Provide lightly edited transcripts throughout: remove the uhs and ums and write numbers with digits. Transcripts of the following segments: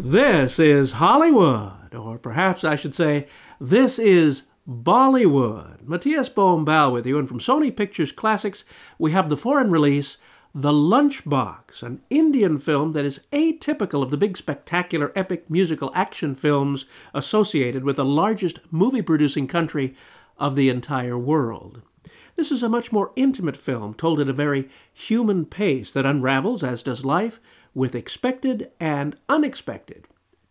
This is Hollywood, or perhaps I should say, this is Bollywood. Matías Bombal with you, and from Sony Pictures Classics, we have the foreign release, The Lunchbox, an Indian film that is atypical of the big spectacular epic musical action films associated with the largest movie-producing country of the entire world. This is a much more intimate film, told at a very human pace that unravels, as does life, with expected and unexpected,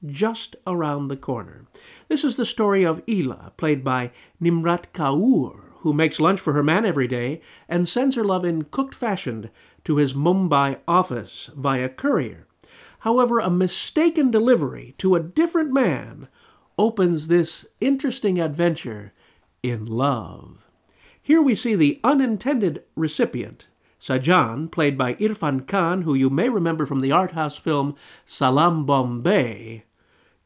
just around the corner. This is the story of Ila, played by Nimrat Kaur, who makes lunch for her man every day and sends her love in cooked fashion to his Mumbai office via courier. However, a mistaken delivery to a different man opens this interesting adventure in love. Here we see the unintended recipient, Sajan, played by Irfan Khan, who you may remember from the art house film Salam Bombay,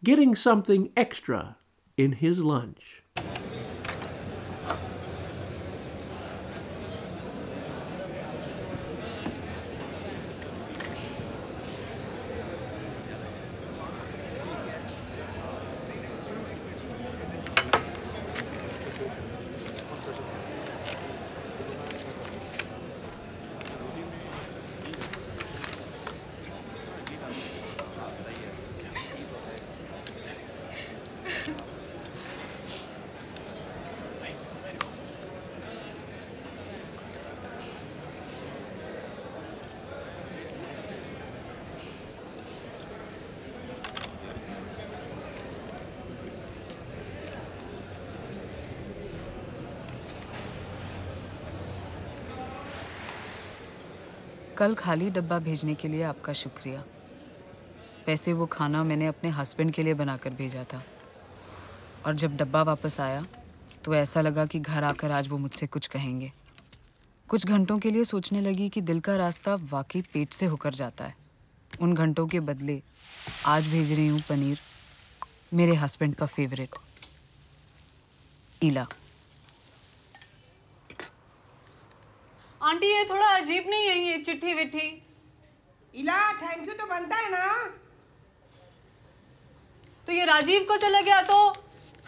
getting something extra in his lunch. कल खाली डब्बा भेजने के लिए आपका शुक्रिया। वैसे वो खाना मैंने अपने हस्बैंड के लिए बनाकर भेजा था, और जब डब्बा वापस आया तो ऐसा लगा कि घर आकर आज वो मुझसे कुछ कहेंगे। कुछ घंटों के लिए सोचने लगी कि दिल का रास्ता वाकई पेट से होकर जाता है। उन घंटों के बदले आज भेज रही हूँ पनीर, मेरे हस्बैंड का फेवरेट, ईला। आंटी ये थोड़ा अजीब नहीं है ये चिट्ठी विट्ठी? इला थैंक यू तो बनता है ना। तो ये राजीव को चला गया तो?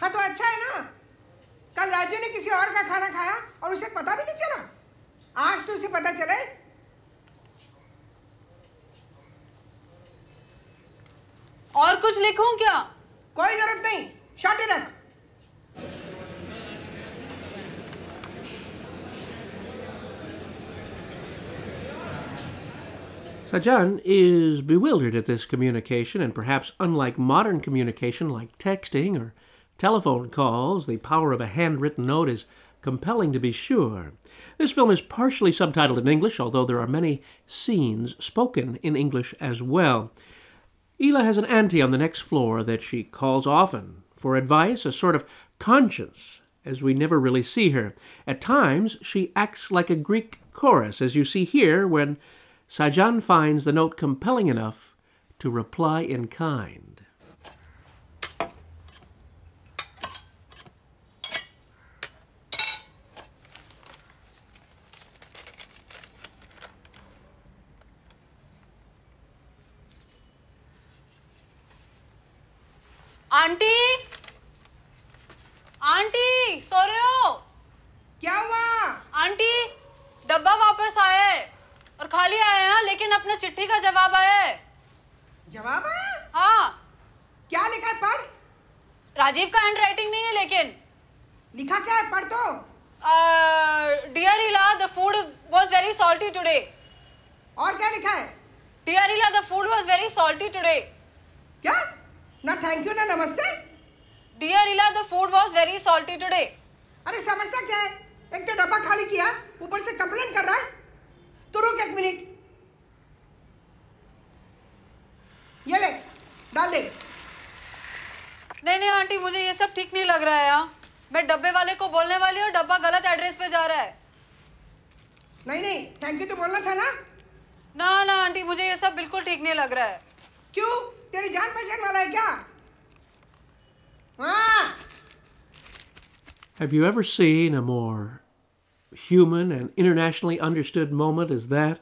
हाँ तो अच्छा है ना। कल राजीव ने किसी और का खाना खाया और उसे पता भी नहीं चला। आज तो उसे पता चले। और कुछ लिखूं क्या? कोई जरूरत नहीं, शॉर्ट ही रख। Sajan is bewildered at this communication, and perhaps unlike modern communication like texting or telephone calls, the power of a handwritten note is compelling to be sure. This film is partially subtitled in English, although there are many scenes spoken in English as well. Ila has an auntie on the next floor that she calls often for advice, a sort of conscience, as we never really see her. At times, she acts like a Greek chorus, as you see here when Sajan finds the note compelling enough to reply in kind. Aunty, aunty सो रहे हो? क्या हुआ? Aunty डब्बा वापस आया है और खाली आया है, लेकिन अपना चिट्ठी का जवाब आया है। जवाब आया? हाँ। क्या लिखा है पढ़? राजीव का हैंड राइटिंग नहीं है, लेकिन लिखा क्या है पढ़ तो? डियर इला, the food was very salty today. और क्या लिखा है? डियर इला, the food was very salty today. क्या? ना थैंक यू ना नमस्ते? Dear Ila, the food was very salty today. अरे समझता क्या है? एक तो डब्बा खाली किया, ऊपर से कंप्लेन कर रहा है। तो रुक एक मिनट। ये ले, डाल दे। नहीं आंटी, मुझे ये सब ठीक नहीं लग रहा है यार। मैं डब्बे वाले को बोलने वाली हूँ, डब्बा गलत एड्रेस पे जा रहा है। नहीं, थैंक यू तो बोलना था ना? ना आंटी, मुझे ये सब बिल्कुल ठीक नहीं लग रहा है। क्यों? तेरी जान पहचान वाला है क्या? हाँ। Have you ever seen a more human and internationally understood moment as that?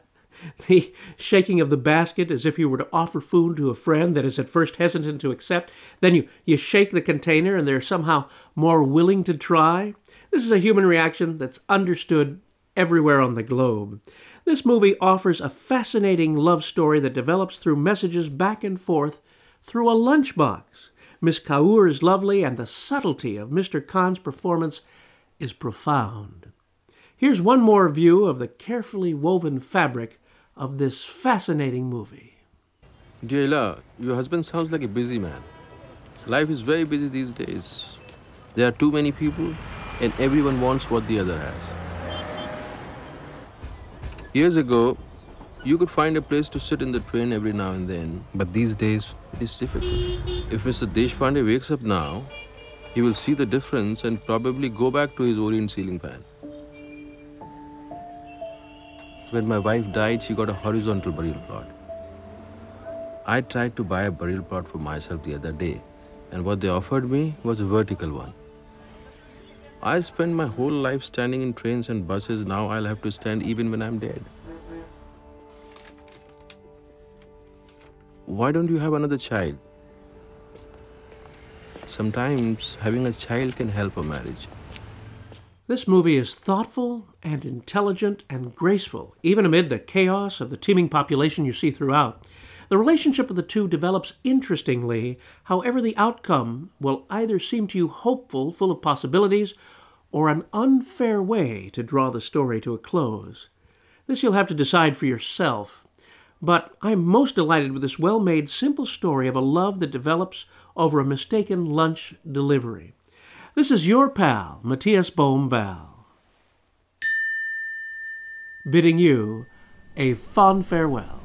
The shaking of the basket as if you were to offer food to a friend that is at first hesitant to accept. Then you shake the container and they're somehow more willing to try. This is a human reaction that's understood everywhere on the globe. This movie offers a fascinating love story that develops through messages back and forth through a lunchbox. Miss Kaur is lovely, and the subtlety of Mr. Khan's performance is profound. Here's one more view of the carefully woven fabric of this fascinating movie. Dear Ella, your husband sounds like a busy man. Life is very busy these days. There are too many people, and everyone wants what the other has. Years ago, you could find a place to sit in the train every now and then, but these days it is difficult. If Mr. Deshpande wakes up now, he will see the difference and probably go back to his Orient ceiling fan. When my wife died, she got a horizontal burial plot. I tried to buy a burial plot for myself the other day, and what they offered me was a vertical one. I spent my whole life standing in trains and buses. Now I'll have to stand even when I'm dead. Why don't you have another child? Sometimes having a child can help a marriage. This movie is thoughtful and intelligent and graceful, even amid the chaos of the teeming population you see throughout. The relationship of the two develops interestingly, however the outcome will either seem to you hopeful, full of possibilities, or an unfair way to draw the story to a close. This you'll have to decide for yourself. But I'm most delighted with this well-made, simple story of a love that develops over a mistaken lunch delivery. This is your pal, Matías Bombal, bidding you a fond farewell.